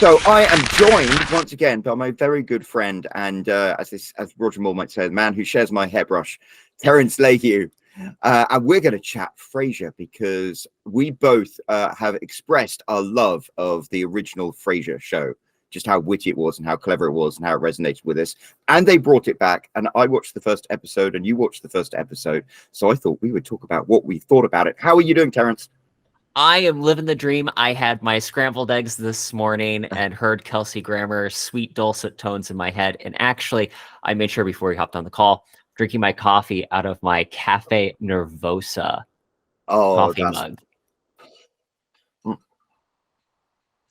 So I am joined once again by my very good friend and, as Roger Moore might say, the man who shares my hairbrush, Terrance Layhew. And we're going to chat Frasier because we both have expressed our love of the original Frasier show, just how witty it was and how clever it was and how it resonated with us. And they brought it back, and I watched the first episode and you watched the first episode. So I thought we would talk about what we thought about it. How are you doing, Terrance? I am living the dream. I had my scrambled eggs this morning and heard Kelsey Grammer's sweet dulcet tones in my head. And actually, I made sure before we hopped on the call, drinking my coffee out of my Cafe Nervosa coffee mug.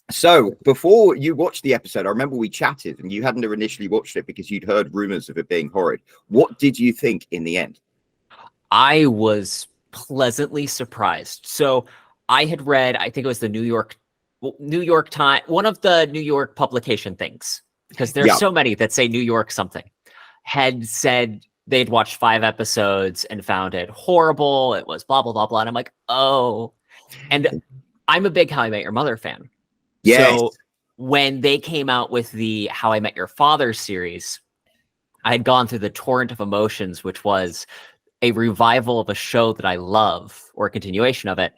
So before you watched the episode, I remember we chatted and you hadn't initially watched it because you'd heard rumors of it being horrid. What did you think in the end? I was pleasantly surprised. So I had read, I think it was the New York Times, one of the New York publication things, because there's so many that say New York something, had said they'd watched 5 episodes and found it horrible. It was blah, blah, blah, blah. And I'm like, oh. And I'm a big How I Met Your Mother fan. Yes. So when they came out with the How I Met Your Father series, I had gone through the torrent of emotions, which was a revival of a show that I love, or a continuation of it,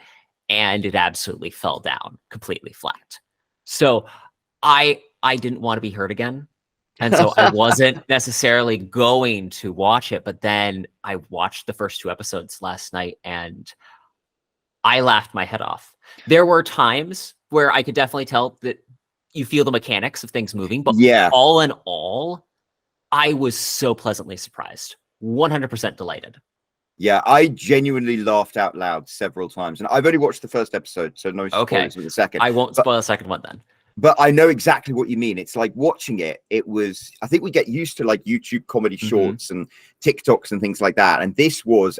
and it absolutely fell down completely flat. So I didn't want to be hurt again. And so I wasn't necessarily going to watch it, but then I watched the first 2 episodes last night and I laughed my head off. There were times where I could definitely tell that you feel the mechanics of things moving, but all in all, I was so pleasantly surprised. 100% delighted. Yeah, I genuinely laughed out loud several times, and I've only watched the first episode, so no spoilers for the second. I won't spoil the second one then. But I know exactly what you mean. It's like watching it. It was, I think we get used to like YouTube comedy shorts and TikToks and things like that. And this was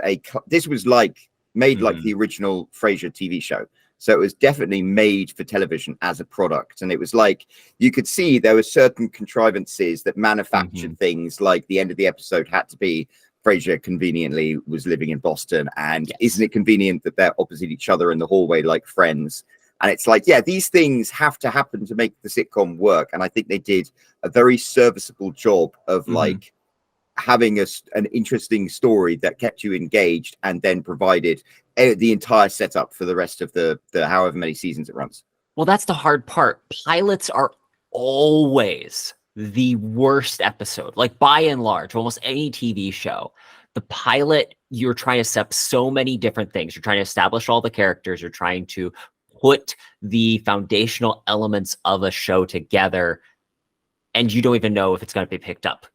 like made like the original Frasier TV show. So it was definitely made for television as a product. And it was like, you could see there were certain contrivances that manufactured things, like the end of the episode had to be Frasier conveniently was living in Boston, and isn't it convenient that they're opposite each other in the hallway like friends? And it's like, yeah, these things have to happen to make the sitcom work. And I think they did a very serviceable job of like having an interesting story that kept you engaged and then provided the entire setup for the rest of the however many seasons it runs. Well, that's the hard part. Pilots are always the worst episode. Like by and large, almost any TV show, the pilot, you're trying to set up so many different things. You're trying to establish all the characters. You're trying to put the foundational elements of a show together, and you don't even know if it's going to be picked up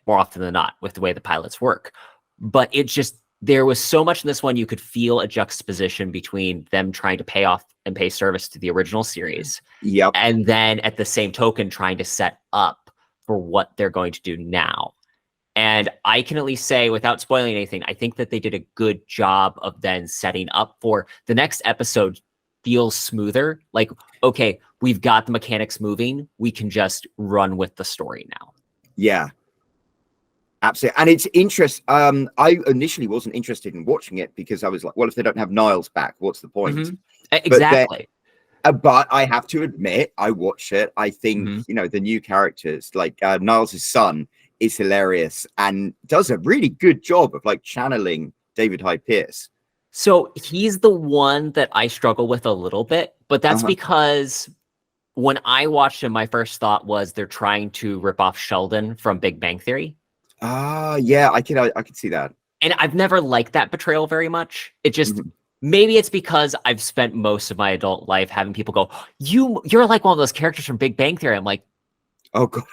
more often than not with the way the pilots work. But it just, there was so much in this one, you could feel a juxtaposition between them trying to pay off and pay service to the original series. And then at the same token, trying to set up for what they're going to do now. And I can at least say, without spoiling anything, I think that they did a good job of then setting up for the next episode. Feels smoother. Like, okay, we've got the mechanics moving. We can just run with the story now. Yeah. Absolutely. And it's interesting. I initially wasn't interested in watching it because I was like, well, if they don't have Niles back, what's the point? Exactly. But I have to admit, I watched it. I think, you know, the new characters, like Niles' son, is hilarious and does a really good job of like channeling David Hyde Pierce. So he's the one that I struggle with a little bit, but that's because when I watched him, my first thought was they're trying to rip off Sheldon from Big Bang Theory. Yeah, I can see that. And I've never liked that portrayal very much. It just, maybe it's because I've spent most of my adult life having people go, you're like one of those characters from Big Bang Theory. I'm like, oh God,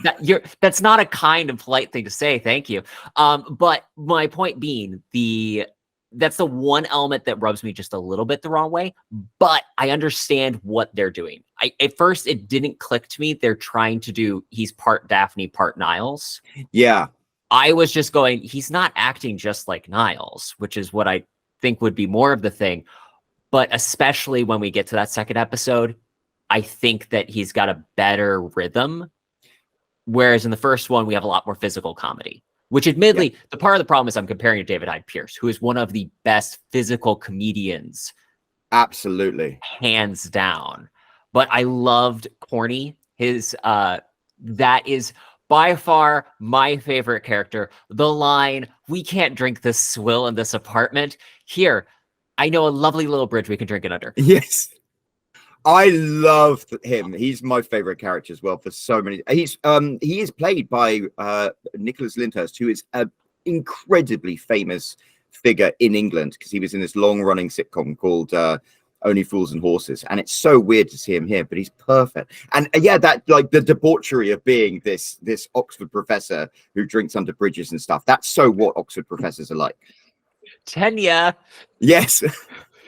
that's not a kind and polite thing to say. Thank you. But my point being, that's the one element that rubs me just a little bit the wrong way, but I understand what they're doing. At first it didn't click to me. They're trying to do, he's part Daphne, part Niles. Yeah. I was just going, he's not acting just like Niles, which is what I think would be more of the thing. But especially when we get to that second episode, I think that he's got a better rhythm. Whereas in the first one, we have a lot more physical comedy, which admittedly, the part of the problem is I'm comparing to David Hyde Pierce, who is one of the best physical comedians. Absolutely. Hands down. But I loved Corny, That is by far my favorite character. The line, "We can't drink this swill in this apartment. Here, I know a lovely little bridge we can drink it under." Yes. I love him. He's my favorite character as well for so many. He is played by Nicholas Lyndhurst, who is an incredibly famous figure in England because he was in this long-running sitcom called Only Fools and Horses, and it's so weird to see him here, but he's perfect. And yeah, that like the debauchery of being this Oxford professor who drinks under bridges and stuff. That's so what Oxford professors are like. Tenya, Yes.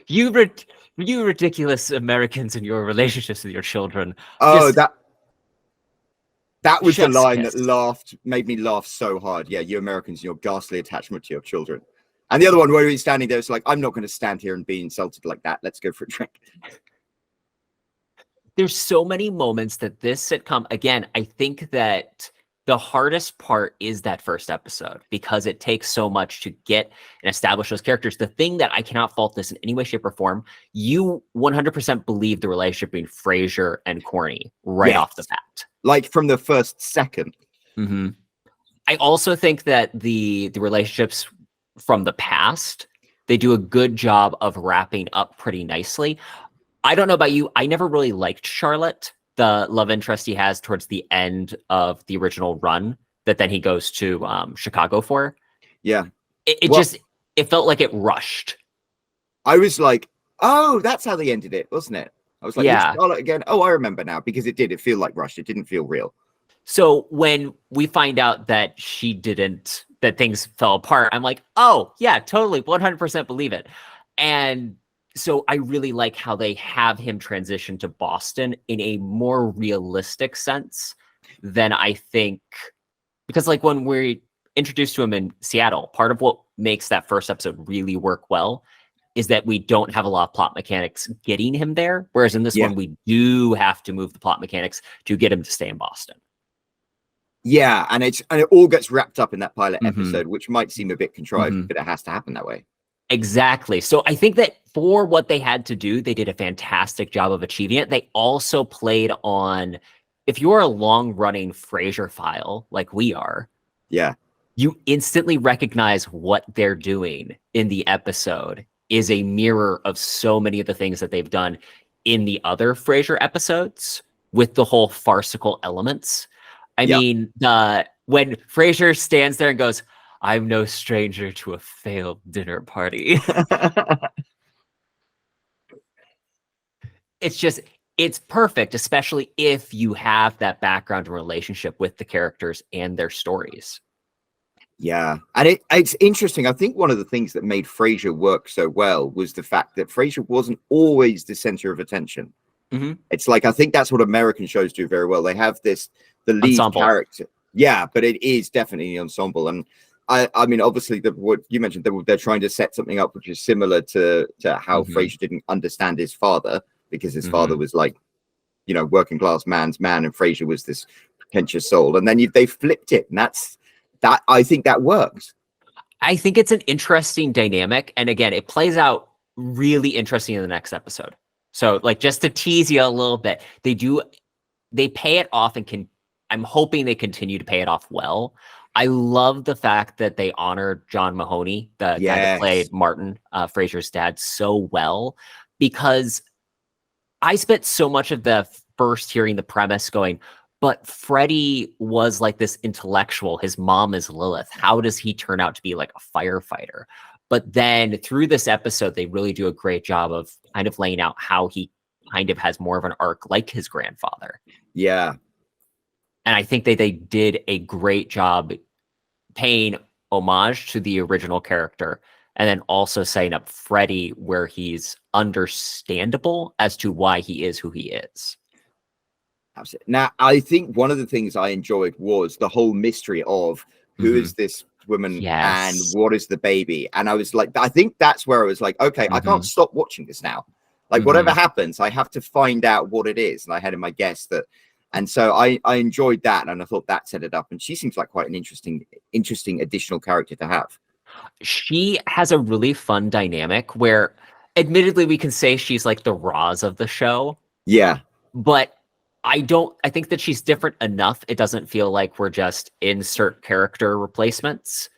you ridiculous Americans and your relationships with your children. Oh, that was the Chef's line kiss. that made me laugh so hard. Yeah, you Americans, your ghastly attachment to your children. And the other one where he's standing there, it's like, I'm not going to stand here and be insulted like that. Let's go for a drink. There's so many moments that this sitcom, again, I think that the hardest part is that first episode because it takes so much to get and establish those characters. The thing that I cannot fault this in any way, shape, or form, you 100% believe the relationship between Frasier and Corny right off the bat. Like from the first second. Mm-hmm. I also think that the relationships from the past, they do a good job of wrapping up pretty nicely. I don't know about you. I never really liked Charlotte, the love interest he has towards the end of the original run that then he goes to Chicago for. Yeah. It felt like it rushed. I was like, oh, that's how they ended it, wasn't it? I was like, yeah. Charlotte again. Oh, I remember now because it did feel like rushed. It didn't feel real. So when we find out that that things fell apart, I'm like, oh, yeah, totally, 100% believe it. And so I really like how they have him transition to Boston in a more realistic sense than I think, because like when we're introduced to him in Seattle, part of what makes that first episode really work well is that we don't have a lot of plot mechanics getting him there. Whereas in this one, we do have to move the plot mechanics to get him to stay in Boston. Yeah, and it all gets wrapped up in that pilot episode, which might seem a bit contrived, but it has to happen that way. Exactly. So I think that for what they had to do, they did a fantastic job of achieving it. They also played on, if you're a long-running Frasier file like we are, you instantly recognize what they're doing in the episode is a mirror of so many of the things that they've done in the other Frasier episodes with the whole farcical elements. I mean, when Frasier stands there and goes, "I'm no stranger to a failed dinner party." It's perfect, especially if you have that background and relationship with the characters and their stories. Yeah, and it's interesting. I think one of the things that made Frasier work so well was the fact that Frasier wasn't always the center of attention. It's like, I think that's what American shows do very well. They have the lead character. Yeah, but it is definitely the ensemble. And I mean, obviously, what you mentioned, they're trying to set something up which is similar to how Frasier didn't understand his father, because his father was like, working class man's man, and Frasier was this pretentious soul. And then they flipped it, and I think that works. I think it's an interesting dynamic, and again, it plays out really interesting in the next episode. So, like, just to tease you a little bit, they pay it off, and I'm hoping they continue to pay it off well. I love the fact that they honored John Mahoney, the guy that played Martin, Frasier's dad, so well, because I spent so much of the first hearing the premise going, but Freddie was like this intellectual. His mom is Lilith. How does he turn out to be like a firefighter? But then through this episode, they really do a great job of kind of laying out how he kind of has more of an arc like his grandfather. Yeah. And I think that they did a great job paying homage to the original character and then also setting up Freddie where he's understandable as to why he is who he is. Absolutely. Now, I think one of the things I enjoyed was the whole mystery of who is this woman and what is the baby. And I was like, I think that's where I was like, okay, I can't stop watching this now. Like, whatever happens, I have to find out what it is. And I had in my guess that. And so I enjoyed that, and I thought that set it up. And she seems like quite an interesting additional character to have. She has a really fun dynamic where, admittedly, we can say she's like the Roz of the show. Yeah. But I think that she's different enough. It doesn't feel like we're just insert character replacements.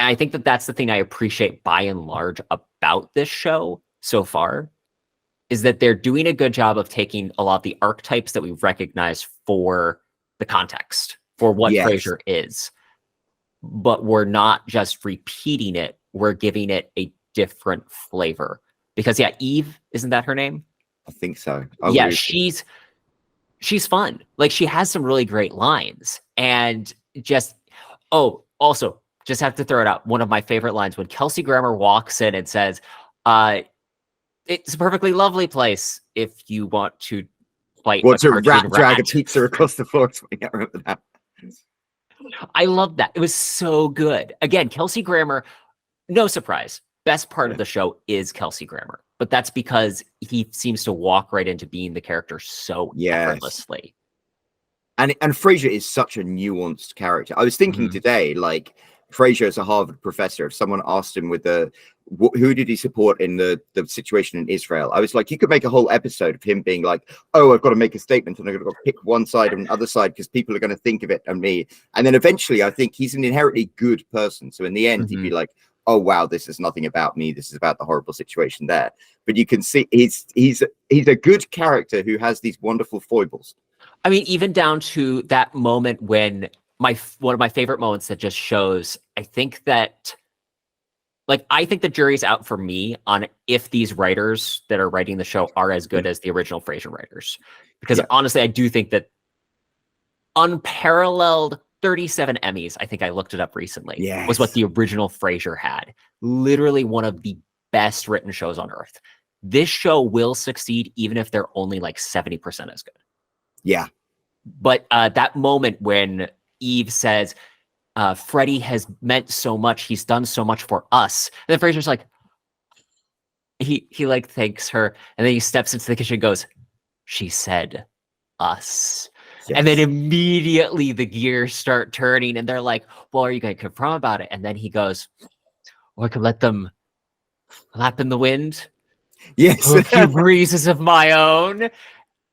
And I think that that's the thing I appreciate by and large about this show so far, is that they're doing a good job of taking a lot of the archetypes that we recognize for the context, for what Yes. Frasier is. But we're not just repeating it. We're giving it a different flavor. Because yeah, Eve, isn't that her name? I think so. Yeah, she's fun. Like, she has some really great lines. And just, also, just have to throw it out. One of my favorite lines when Kelsey Grammer walks in and says, it's a perfectly lovely place if you want to fight What's a rat drag a rat. pizza across the floor? I remember that. I love that. It was so good. Again, Kelsey Grammer, no surprise. Best part of the show is Kelsey Grammer. But that's because he seems to walk right into being the character so effortlessly. And Frasier is such a nuanced character. I was thinking today, like, Frasier is a Harvard professor. If someone asked him with who did he support in the situation in Israel, I was like, you could make a whole episode of him being like, oh, I've got to make a statement and I've got to pick one side and the other side because people are going to think of it and me. And then eventually I think he's an inherently good person. So in the end, he'd be like, oh, wow, this is nothing about me. This is about the horrible situation there. But you can see he's a good character who has these wonderful foibles. I mean, even down to that moment when one of my favorite moments that just shows, I think that the jury's out for me on if these writers that are writing the show are as good as the original Frasier writers. Because honestly, I do think that unparalleled 37 Emmys, I think I looked it up recently, was what the original Frasier had. Literally one of the best written shows on earth. This show will succeed even if they're only like 70% as good. Yeah. But that moment when Eve says, Freddie has meant so much, he's done so much for us. And then Frasier's like, he like thanks her, and then he steps into the kitchen and goes, she said us. Yes. And then immediately the gears start turning and they're like, well, are you going to confront about it? And then he goes, or I could let them lap in the wind. Yes. A few breezes of my own.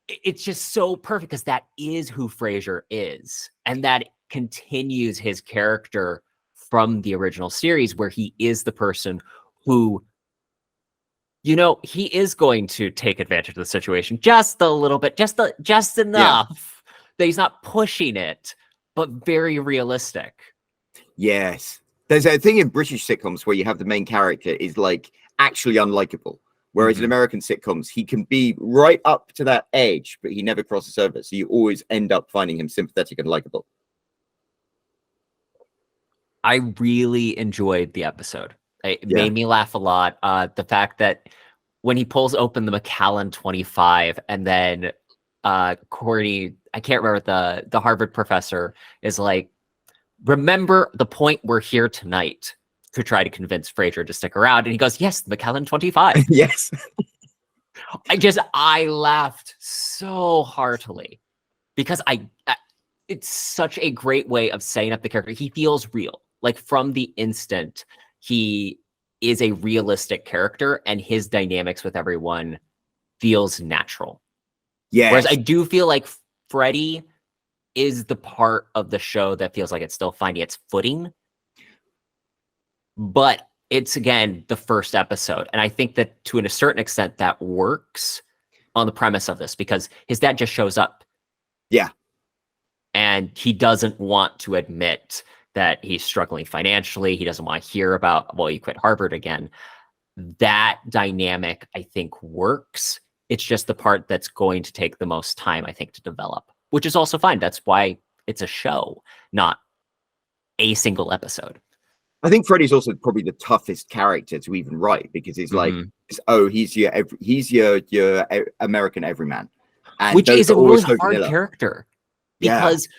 It's just so perfect because that is who Frasier is. And that continues his character from the original series, where he is the person who, he is going to take advantage of the situation just a little bit, just enough that he's not pushing it, but very realistic. Yes. There's a thing in British sitcoms where you have the main character is like actually unlikable. Whereas in American sitcoms, he can be right up to that edge, but he never crosses over. So you always end up finding him sympathetic and likable. I really enjoyed the episode. It made me laugh a lot. The fact that when he pulls open the Macallan 25 and then Courtney, I can't remember, the Harvard professor is like, remember the point we're here tonight, to try to convince Frasier to stick around. And he goes, yes, the Macallan 25. Yes. I laughed so heartily because it's such a great way of setting up the character. He feels real. Like from the instant, he is a realistic character and his dynamics with everyone feels natural. Yeah. Whereas I do feel like Freddie is the part of the show that feels like it's still finding its footing. But it's, again, the first episode. And I think that to a certain extent that works on the premise of this because his dad just shows up. Yeah. And he doesn't want to admit that he's struggling financially. He doesn't want to hear about, well, you quit Harvard again. That dynamic, I think, works. It's just the part that's going to take the most time, I think, to develop, which is also fine. That's why it's a show, not a single episode. I think Freddie's also probably the toughest character to even write because he's like, he's your American everyman, and which is a really hard character because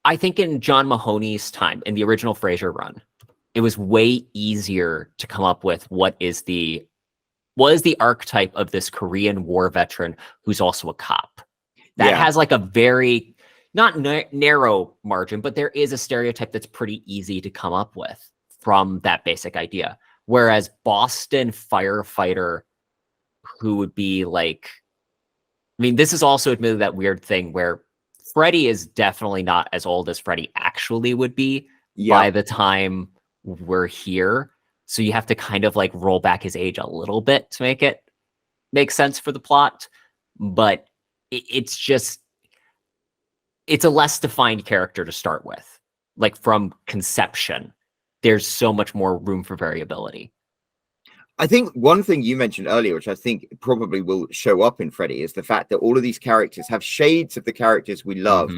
I think in John Mahoney's time in the original Frasier run, it was way easier to come up with what is the archetype of this Korean War veteran who's also a cop. That has like a very not narrow margin, but there is a stereotype that's pretty easy to come up with from that basic idea. Whereas Boston firefighter, who would be like I mean, this is also admittedly that weird thing where Freddy is definitely not as old as Freddy actually would be by the time we're here. So you have to kind of like roll back his age a little bit to make it make sense for the plot. But it's just, it's a less defined character to start with. Like from conception, there's so much more room for variability. I think one thing you mentioned earlier, which I think probably will show up in Freddy, is the fact that all of these characters have shades of the characters we love,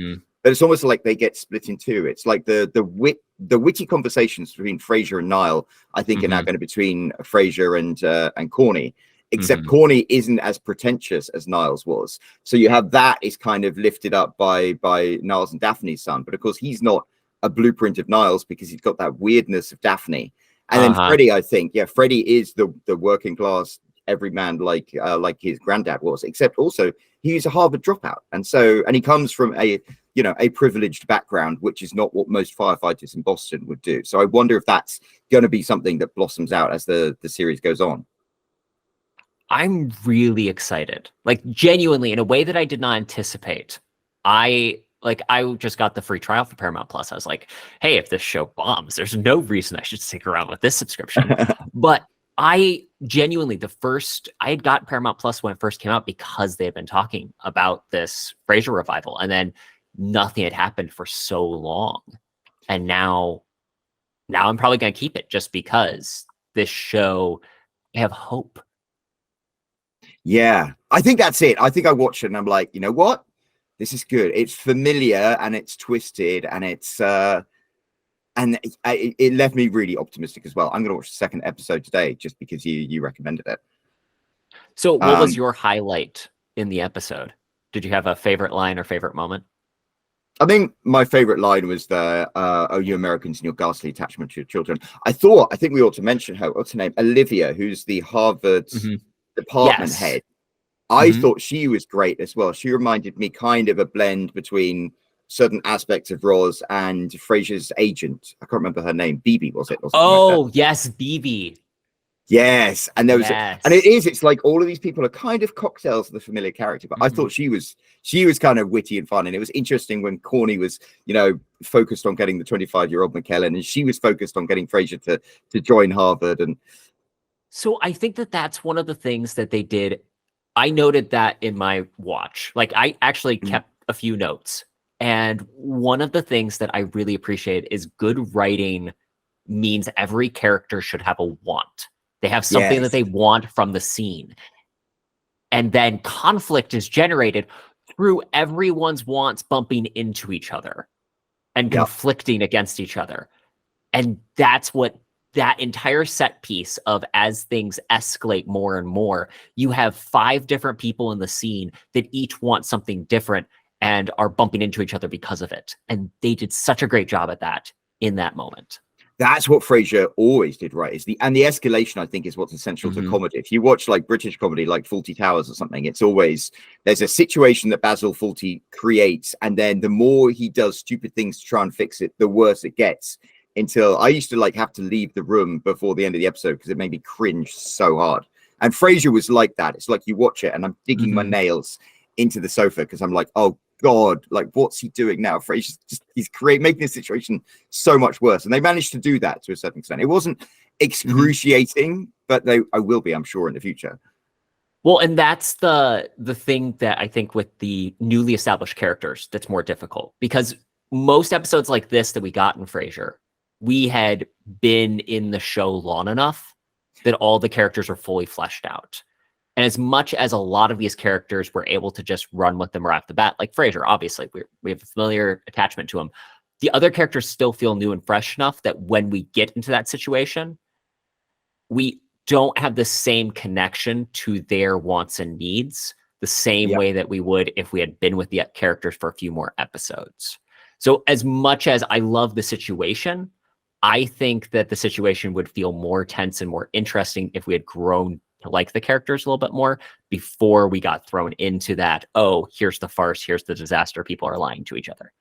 but it's almost like they get split in two. It's like the witty conversations between Frasier and Niall, I think, are now going to be between Frasier and Corny, except Corny isn't as pretentious as Niall's was. So you have that is kind of lifted up by Niall's and Daphne's son, but of course he's not a blueprint of Niall's because he's got that weirdness of Daphne. And then Freddy, I think, Freddy is the working class everyman like his granddad was, except also he's a Harvard dropout, and he comes from a privileged background, which is not what most firefighters in Boston would do. So I wonder if that's going to be something that blossoms out as the series goes on. I'm really excited, like genuinely, in a way that I did not anticipate. I just got the free trial for Paramount Plus. I was like, hey, if this show bombs, there's no reason I should stick around with this subscription. But I genuinely, I had got Paramount Plus when it first came out because they had been talking about this Frasier revival, and then nothing had happened for so long. And now I'm probably going to keep it just because this show, I have hope. Yeah, I think that's it. I think I watched it and I'm like, you know what? This is good. It's familiar and it's twisted and it's it left me really optimistic as well. I'm going to watch the second episode today just because you recommended it. So what was your highlight in the episode? Did you have a favorite line or favorite moment? I think my favorite line was the "Oh, you Americans and your ghastly attachment to your children." I think we ought to mention her. What's her name? Olivia, who's the Harvard department head. I thought she was great as well. She reminded me kind of a blend between certain aspects of Roz and Frasier's agent. I can't remember her name. Bibi, was it? Oh, yes, Bibi. Yes, and there was, it's like all of these people are kind of cocktails of the familiar character. But I thought she was kind of witty and fun, and it was interesting when Corny was, focused on getting the 25-year-old McKellen, and she was focused on getting Frasier to join Harvard. And so I think that's one of the things that they did. I noted that in my watch. Like I actually kept a few notes. And one of the things that I really appreciate is good writing means every character should have a want. They have something that they want from the scene. And then conflict is generated through everyone's wants bumping into each other and conflicting against each other. And that's what that entire set piece of, as things escalate more and more, you have 5 different people in the scene that each want something different and are bumping into each other because of it. And they did such a great job at that in that moment. That's what Frasier always did right. The escalation, I think, is what's essential to comedy. If you watch like British comedy, like Fawlty Towers or something, it's always there's a situation that Basil Fawlty creates, and then the more he does stupid things to try and fix it, the worse it gets. Until I used to have to leave the room before the end of the episode because it made me cringe so hard. And Frasier was like that. It's like you watch it and I'm digging my nails into the sofa because I'm like, oh God, like what's he doing now? Frasier's he's making the situation so much worse. And they managed to do that to a certain extent. It wasn't excruciating, but I will be, I'm sure, in the future. Well, and that's the thing that I think with the newly established characters that's more difficult, because most episodes like this that we got in Frasier, we had been in the show long enough that all the characters are fully fleshed out. And as much as a lot of these characters were able to just run with them right off the bat, like Frasier, obviously, we have a familiar attachment to him. The other characters still feel new and fresh enough that when we get into that situation, we don't have the same connection to their wants and needs the same way that we would if we had been with the characters for a few more episodes. So as much as I love the situation, I think that the situation would feel more tense and more interesting if we had grown to like the characters a little bit more before we got thrown into that, oh, here's the farce, here's the disaster, people are lying to each other.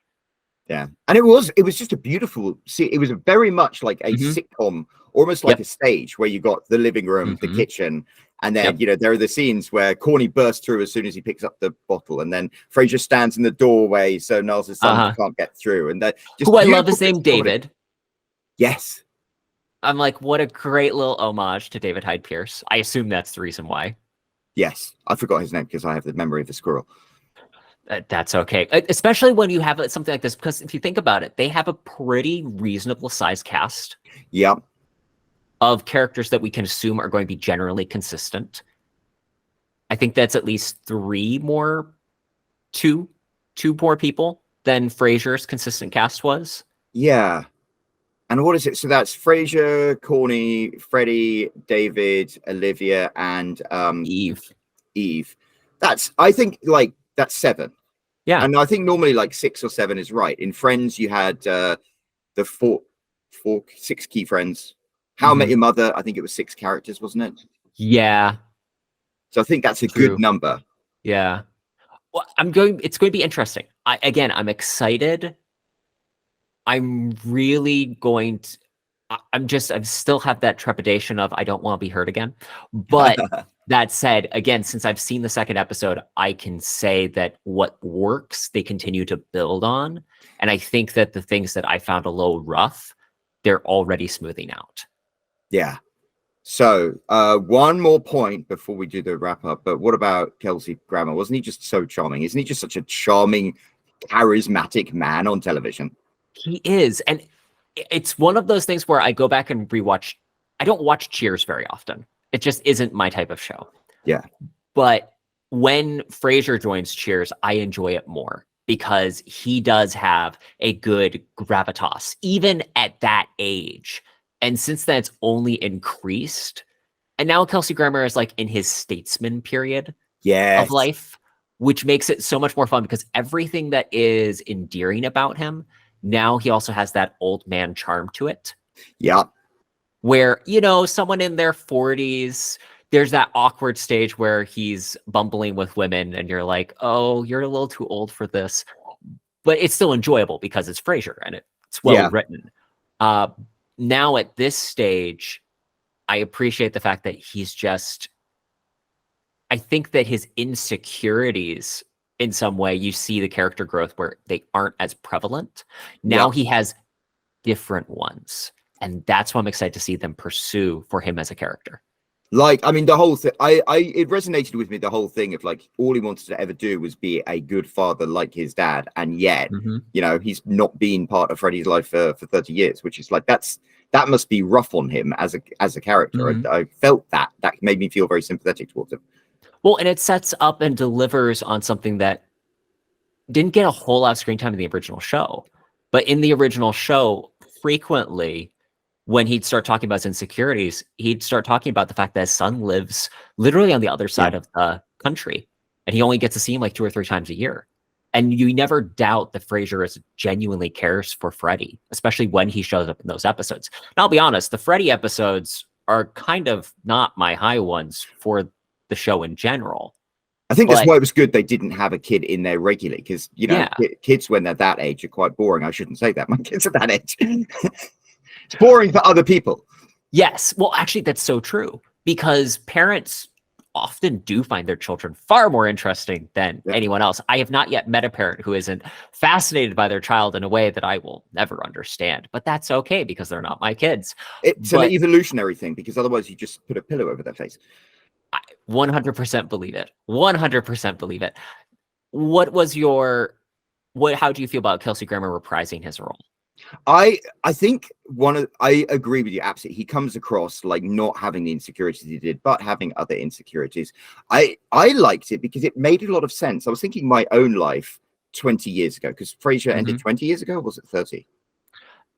Yeah. And it was just a beautiful scene. It was very much like a sitcom, almost like a stage where you got the living room, the kitchen, And then, there are the scenes where Corny bursts through as soon as he picks up the bottle. And then Frasier stands in the doorway so Niles' son can't get through. And that just who I love his name, David. Yes. I'm like, what a great little homage to David Hyde Pierce. I assume that's the reason why. Yes. I forgot his name because I have the memory of the squirrel. That's okay. Especially when you have something like this, because if you think about it, they have a pretty reasonable sized cast. Yeah. Of characters that we can assume are going to be generally consistent. I think that's at least two more people than Frasier's consistent cast was. Yeah. And what is it? So that's Frasier, Corny, Freddie, David, Olivia, and Eve. I think that's 7. Yeah. And I think normally 6 or 7 is right. In Friends, you had the 6 key friends. How I Met Your Mother, I think it was 6 characters, wasn't it? Yeah. So I think that's a good number. Yeah. Well, it's going to be interesting. I'm excited. I'm really going to, I still have that trepidation of I don't want to be hurt again. But that said, again, since I've seen the second episode, I can say that what works, they continue to build on. And I think that the things that I found a little rough, they're already smoothing out. Yeah. So one more point before we do the wrap up. But what about Kelsey Grammer? Wasn't he just so charming? Isn't he just such a charming, charismatic man on television? He is. And it's one of those things where I go back and rewatch. I don't watch Cheers very often. It just isn't my type of show. Yeah. But when Frasier joins Cheers, I enjoy it more because he does have a good gravitas, even at that age. And since then, it's only increased. And now Kelsey Grammer is in his statesman period of life, which makes it so much more fun because everything that is endearing about him, now he also has that old man charm to it. Yeah. Where, someone in their 40s, there's that awkward stage where he's bumbling with women and you're like, oh, you're a little too old for this. But it's still enjoyable because it's Frasier and it's well written. Now at this stage, I appreciate the fact that I think that his insecurities, in some way, you see the character growth where they aren't as prevalent. Now he has different ones. And that's what I'm excited to see them pursue for him as a character. The whole thing, it resonated with me, the whole thing of all he wanted to ever do was be a good father like his dad. And yet, he's not been part of Freddie's life for 30 years, which is that must be rough on him as a character. I felt that made me feel very sympathetic towards him. Well, and it sets up and delivers on something that didn't get a whole lot of screen time in the original show. But in the original show, frequently, when he'd start talking about his insecurities, he'd start talking about the fact that his son lives literally on the other side of the country. And he only gets to see him 2 or 3 times a year. And you never doubt that Frasier genuinely cares for Freddie, especially when he shows up in those episodes. And I'll be honest, the Freddie episodes are kind of not my high ones for the show in general. I think that's why it was good they didn't have a kid in there regularly, because kids when they're that age are quite boring. I shouldn't say that. My kids are that age. It's boring for other people. Yes. Well, actually, that's so true because parents often do find their children far more interesting than anyone else. I have not yet met a parent who isn't fascinated by their child in a way that I will never understand, but that's okay because they're not my kids. It's an evolutionary thing, because otherwise you just put a pillow over their face. I 100% believe it. 100% believe it. How do you feel about Kelsey Grammer reprising his role? I think I agree with you absolutely. He comes across like not having the insecurities he did, but having other insecurities. I liked it because it made a lot of sense. I was thinking my own life 20 years ago, because Frasier ended 20 years ago, or was it 30?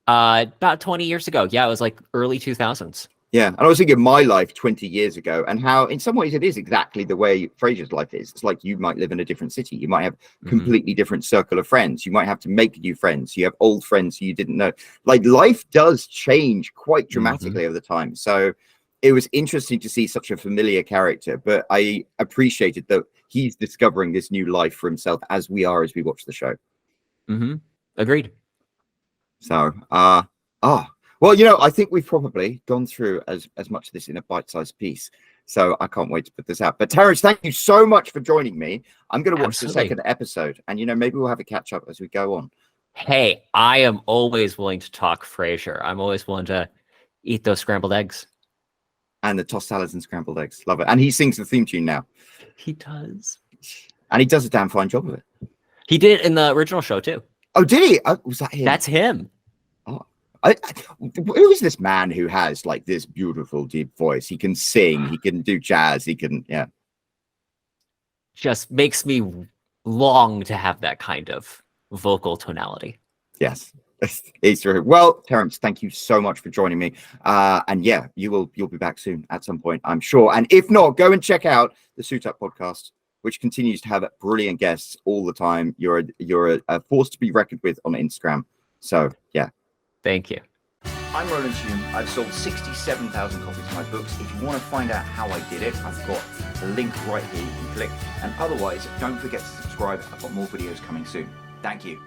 About 20 years ago. Yeah, it was like early 2000s. Yeah, and I was thinking my life 20 years ago, and how in some ways it is exactly the way Frasier's life is. It's like you might live in a different city. You might have a completely different circle of friends. You might have to make new friends. You have old friends who you didn't know. Like, life does change quite dramatically over the time. So it was interesting to see such a familiar character, but I appreciated that he's discovering this new life for himself as we watch the show. Agreed. So, well, I think we've probably gone through as much of this in a bite-sized piece. So I can't wait to put this out. But Terrance, thank you so much for joining me. I'm going to watch Absolutely. the second episode, and maybe we'll have a catch up as we go on. Hey, I am always willing to talk Frasier. I'm always willing to eat those scrambled eggs. And the tossed salads and scrambled eggs. Love it. And he sings the theme tune now. He does. And he does a damn fine job of it. He did it in the original show too. Oh, did he? Was that him? That's him. Who is this man who has like this beautiful deep voice? He can sing, he can do jazz, he can, yeah. Just makes me long to have that kind of vocal tonality. Yes. It's true. Well, Terrance, thank you so much for joining me. And yeah, you'll be back soon at some point, I'm sure. And if not, go and check out the Suit Up podcast, which continues to have brilliant guests all the time. You're a force to be reckoned with on Instagram. So yeah. Thank you. I'm Roland. I've sold 67,000 copies of my books. If you want to find out how I did it, I've got the link right here you can click. And otherwise, don't forget to subscribe. I've got more videos coming soon. Thank you.